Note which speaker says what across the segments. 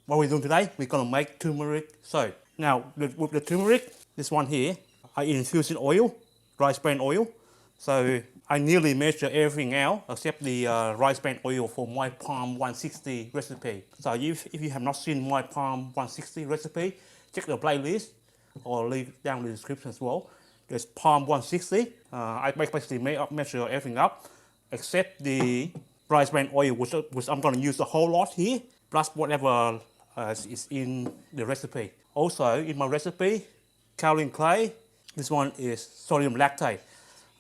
Speaker 1: what we're doing today, we're gonna make turmeric soap. Now, with the turmeric, this one here, I infused in oil, rice bran oil. So I nearly measure everything out except the rice bran oil for my Palm 160 recipe. So if you have not seen my Palm 160 recipe, check the playlist or link down in the description as well. There's Palm 160. I basically measure everything up except the rice bran oil, which I'm going to use the whole lot here, plus whatever is in the recipe. Also, in my recipe, Kaolin Clay, this one is sodium lactate.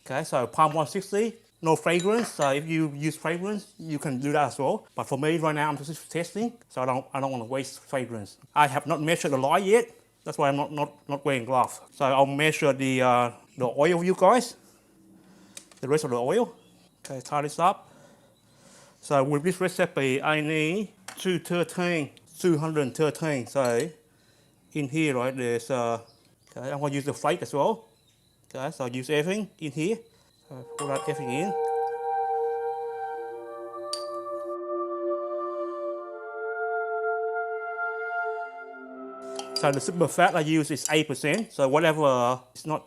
Speaker 1: Okay, so Palm 160, no fragrance. So if you use fragrance, you can do that as well. But for me right now, I'm just testing, so I don't want to waste fragrance. I have not measured the lye yet. That's why I'm not wearing gloves. So I'll measure the oil, you guys. The rest of the oil. Okay, tie this up. So with this recipe, I need 213. So in here, right, there's okay, I'm gonna use the flake as well. Okay, so I use everything in here. So pour that everything in. So the super fat I use is 8%. So whatever is not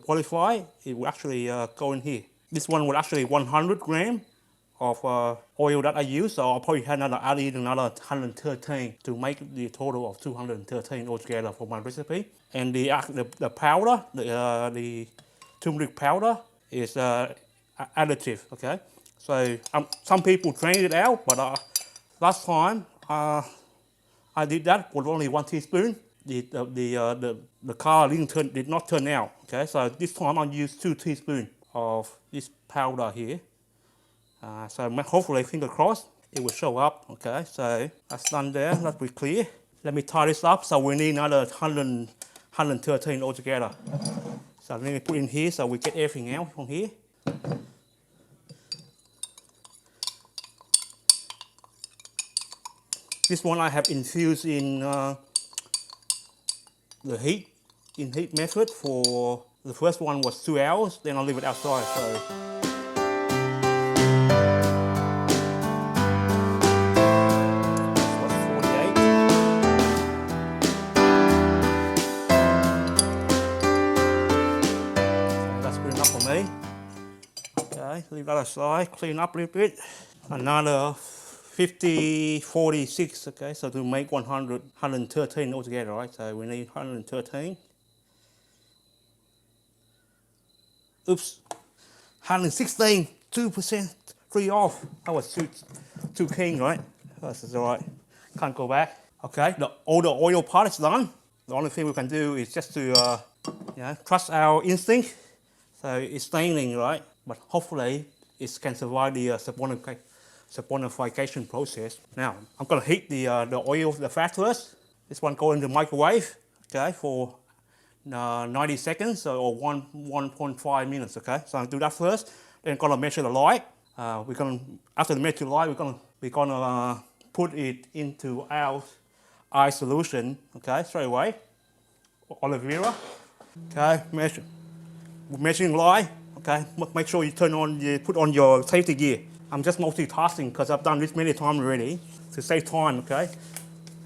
Speaker 1: qualified, it will actually go in here. This one will actually 100 grams of oil that I use. So I'll probably add another 113 to make the total of 213 altogether for my recipe. And the powder, the turmeric powder is additive. Okay. So some people drain it out, but last time I did that with only 1 teaspoon. The color did not turn out. Okay, so this time I'll use 2 teaspoons of this powder here. So hopefully, finger crossed, it will show up. Okay, so that's done there. Let's be clear. Let me tie this up. So we need another 113 altogether. So let me put in here so we get everything out from here. This one I have infused in the heat method. For the first one was 2 hours, then I'll leave it outside. So this was 48. That's good enough for me. Okay, leave that aside, clean up a little bit. Another 50, 46, okay, so to make 113 altogether, right? So we need 113. Oops, 116, 2%, 3 off. That was too keen, right? That's all right, can't go back. Okay, all the oil part is done. The only thing we can do is just to trust our instinct. So it's staining, right? But hopefully it can survive the saponification process. Now I'm gonna heat the oil, the fat first. This one go in the microwave, okay, for 90 seconds or 1.5 minutes. Okay, so I'll do that first. Then gonna measure the lye. After the measure the lye, we're gonna put it into our eye solution. Okay, straight away. Aloevera. Okay, measuring lye. Okay, make sure you put on your safety gear. I'm just multitasking because I've done this many times already to save time, okay?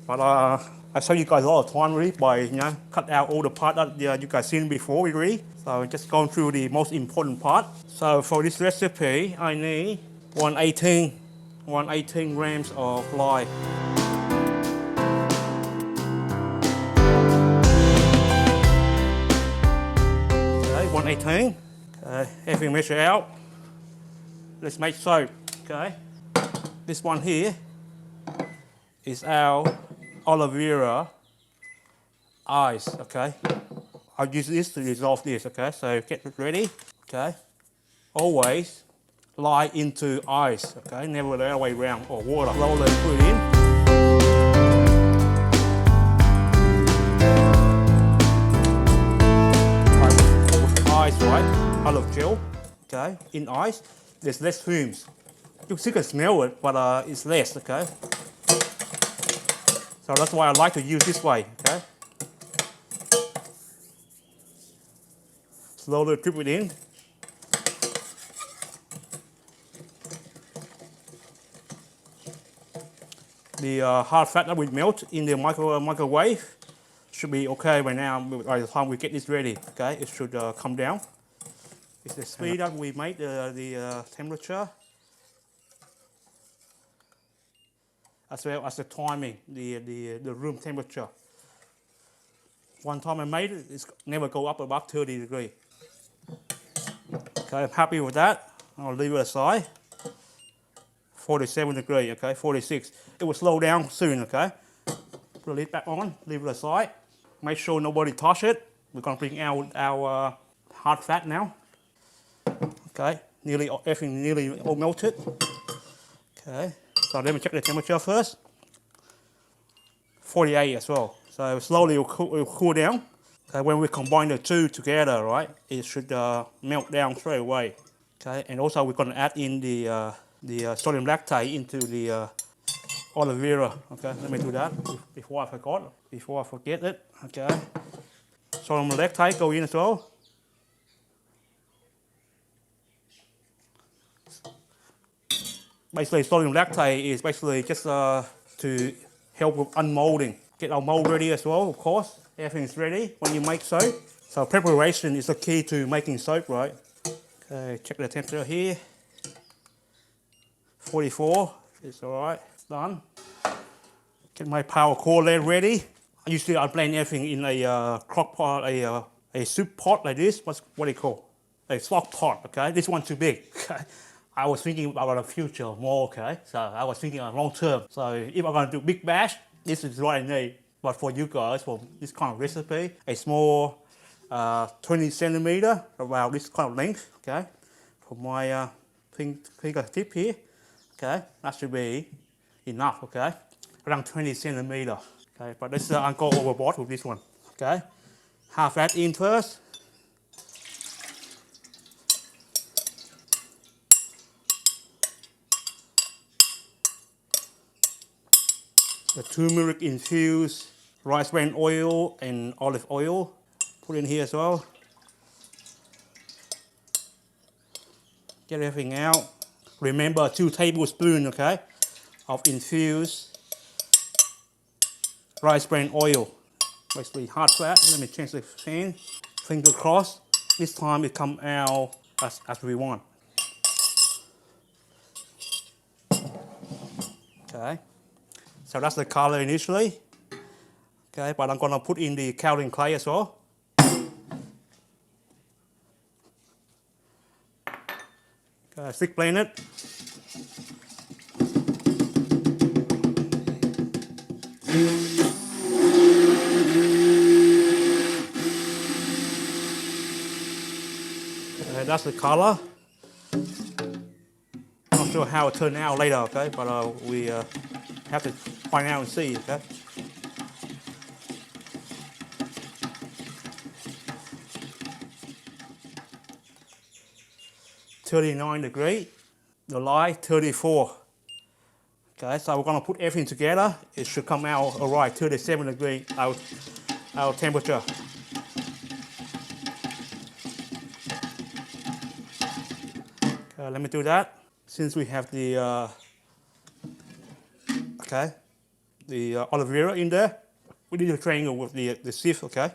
Speaker 1: But I saved you guys a lot of time really by cut out all the part that you guys seen before really. So just going through the most important part. So for this recipe, I need 118 grams of lye. Okay, 118. Okay, everything measured out. Let's make soap, okay? This one here is our Aloevera ice, okay? I'll use this to dissolve this, okay? So get it ready, okay? Always lye into ice, okay? Never the other way around, or water. Slowly put it in. With ice, right? Olive gel, okay? In ice. There's less fumes. You still can smell it, but it's less, okay? So that's why I like to use this way, okay? Slowly drip it in. The hard fat that we melt in the microwave should be okay by now. By the time we get this ready, okay, it should come down. It's the speed that we make the temperature, as well as the timing, the room temperature. One time I made it, it's never go up above 30 degrees. Okay, I'm happy with that. I'll leave it aside. 47 degrees, okay, 46. It will slow down soon, okay. Put the lid back on, leave it aside. Make sure nobody touch it. We're gonna bring out our hard fat now. Okay, everything nearly all melted. Okay, so let me check the temperature first. 48 as well. So slowly it will cool down. Okay, when we combine the two together, right, it should melt down straight away. Okay, and also we're gonna add in the sodium lactate into the Aloevera. Okay, let me do that before I forget it. Okay, sodium lactate go in as well. Basically, sodium lactate is basically just to help with unmolding. Get our mold ready as well, of course. Everything's ready when you make soap. So preparation is the key to making soap, right? Okay, check the temperature here. 44, it's alright, it's done. Get my power cooler ready. Usually I blend everything in a crock pot, a soup pot like this. What do you call? A stock pot, okay? This one's too big, okay? I was thinking about the future more, okay? So I was thinking of long term. So if I'm gonna do big batch, this is what I need. But for you guys, for this kind of recipe, a small 20 centimeter, about this kind of length, okay? For my finger tip here. Okay, that should be enough, okay? Around 20 centimeter, okay? But let's go overboard with this one, okay? Half that in first. The turmeric infused rice bran oil and olive oil. Put in here as well. Get everything out. Remember 2 tablespoons, okay, of infused rice bran oil. Basically hard fat. Let me change the pan. Finger crossed. This time it come out as we want. Okay. So that's the color initially. Okay, but I'm gonna put in the Kaolin Clay as well. Okay, stick blend it. Okay, that's the color. Not sure how it turned out later, okay, but we have to find out and see, okay. (39 degrees), the lye 34. Okay, so we're gonna put everything together. It should come out alright, 37 degrees our temperature. Okay, let me do that. Since we have the the Aloevera in there, we need to triangle with the sieve, okay.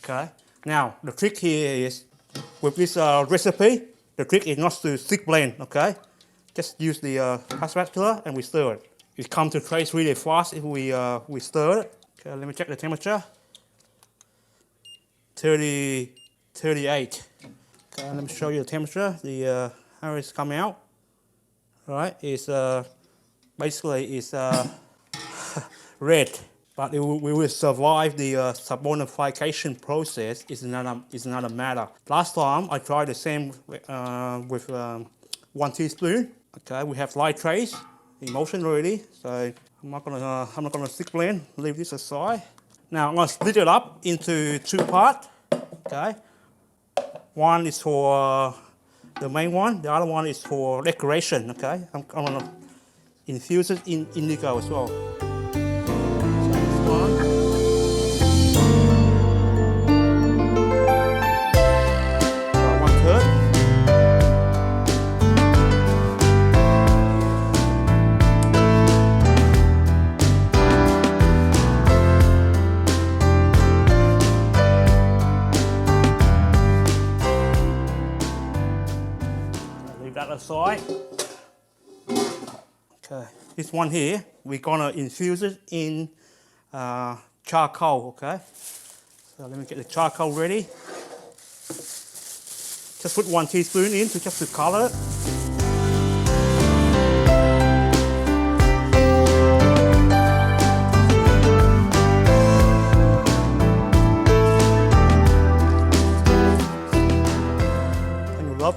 Speaker 1: Okay. Now the trick here is with this recipe, the trick is not to stick blend. Okay, just use the spatula and we stir it. It comes to trace really fast if we stir it. Okay, let me check the temperature. 38. Okay, let me show you the temperature. The how it's come out. All right, it's basically it's red, but we will survive the saponification process is another matter. Last time I tried the same with 1 teaspoon. Okay, we have lye trace in motion already, so I'm not gonna stick blend. Leave this aside. Now I'm gonna split it up into 2 parts. Okay, one is for the main one. The other one is for decoration. Okay, I'm gonna infuse it in indigo as well. Aside. Okay, this one here, we're gonna infuse it in charcoal. Okay, so let me get the charcoal ready. Just put 1 teaspoon in just to color it.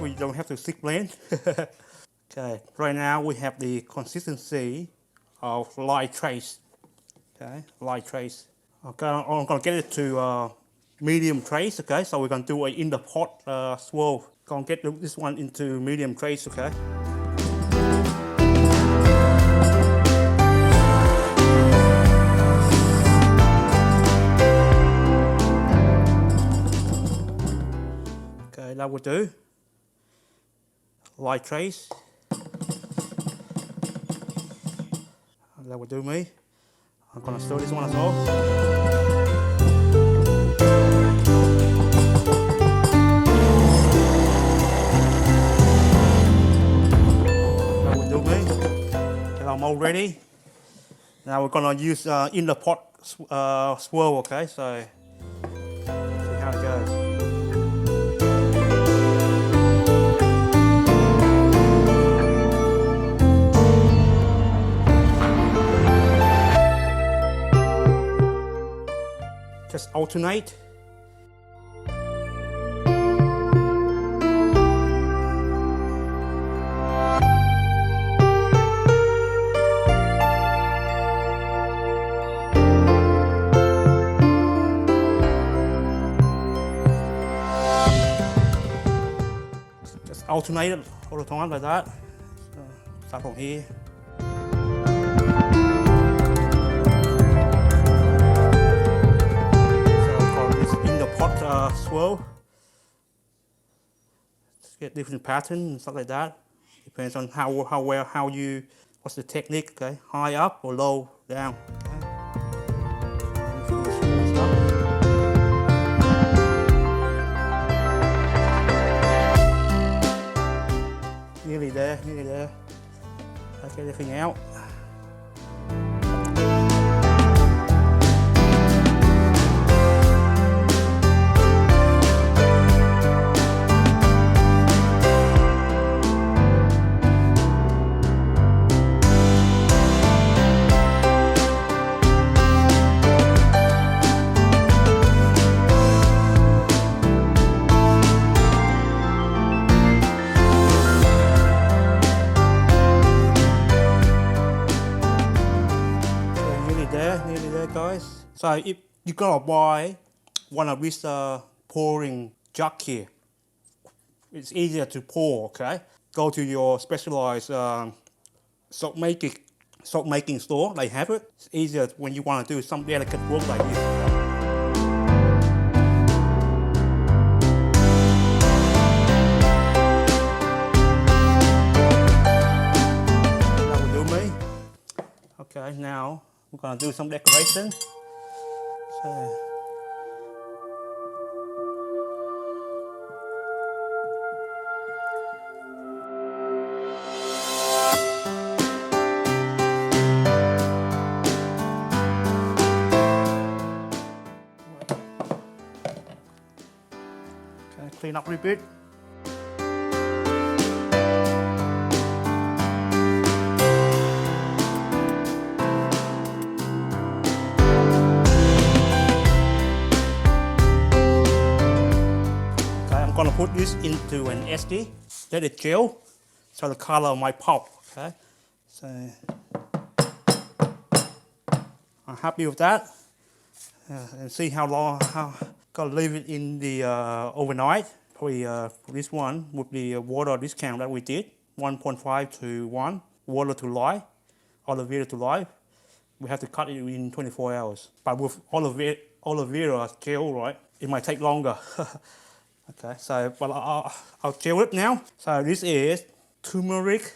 Speaker 1: We don't have to stick blend. Okay, right now we have the consistency of lye trace. Okay, lye trace. Okay, I'm gonna get it to medium trace. Okay, so we're gonna do a in the pot swirl. Gonna get this one into medium trace. Okay. Okay, that will do. Lye trace. That will do me. I'm gonna stir this one as well. That will do me. Get our mold ready. Now we're gonna use in the pot swirl. Okay, so see how it goes. Just alternate. Just alternate it all the time like that. So start from here. Swirl. Just get different patterns and stuff like that. Depends on what's the technique. Okay, high up or low down. Okay. Nearly there, nearly there. Let's get everything out. Nearly there, guys. So if you're gonna buy one of these pouring jug here, it's easier to pour. Okay, go to your specialized soap making store. They have it. It's easier when you want to do some delicate work like this. That will do me. Okay, now we're gonna do some decoration. So, okay, clean up a bit. put this into an SD, let it gel, so the color might pop, okay? So, I'm happy with that. And see how long, gotta leave it in the overnight. Probably this one with the water discount that we did, 1.5 to 1, Water To Lye, Aloevera to Lye. We have to cut it in 24 hours. But with Aloevera gel, right, it might take longer. Okay, so but I'll gel it now. So this is turmeric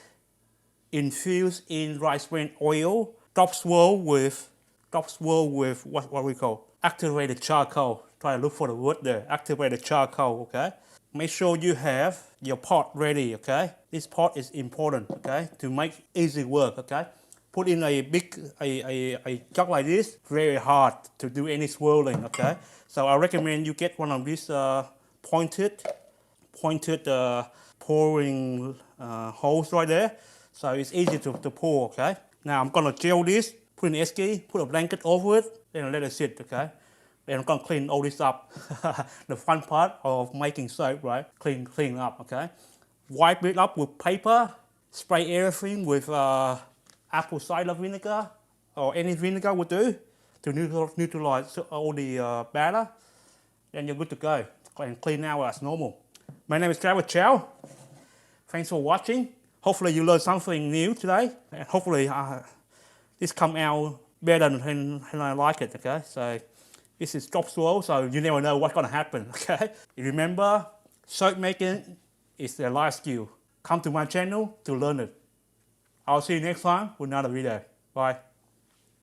Speaker 1: infused in rice bran oil, top swirl with what we call activated charcoal. Try to look for the word there, activated charcoal. Okay, make sure you have your pot ready. Okay, this pot is important. Okay, to make easy work. Okay, put in a big a jug like this, very hard to do any swirling. Okay, so I recommend you get one of these pointed pouring holes right there, so it's easy to pour. Okay, now I'm gonna gel this, put in SD, put a blanket over it, then let it sit. Okay, then I'm gonna clean all this up. The fun part of making soap, right? Clean up. Okay, wipe it up with paper, spray everything with apple cider vinegar or any vinegar would do to neutralize all the batter. Then you're good to go and clean now as normal. My name is Travis Chow. Thanks for watching. Hopefully you learned something new today, and hopefully this come out better than I like it. Okay, so this is drop swirl, so you never know what's gonna happen. Okay, remember, soap making is a life skill. Come to my channel to learn it. I'll see you next time with another video. Bye.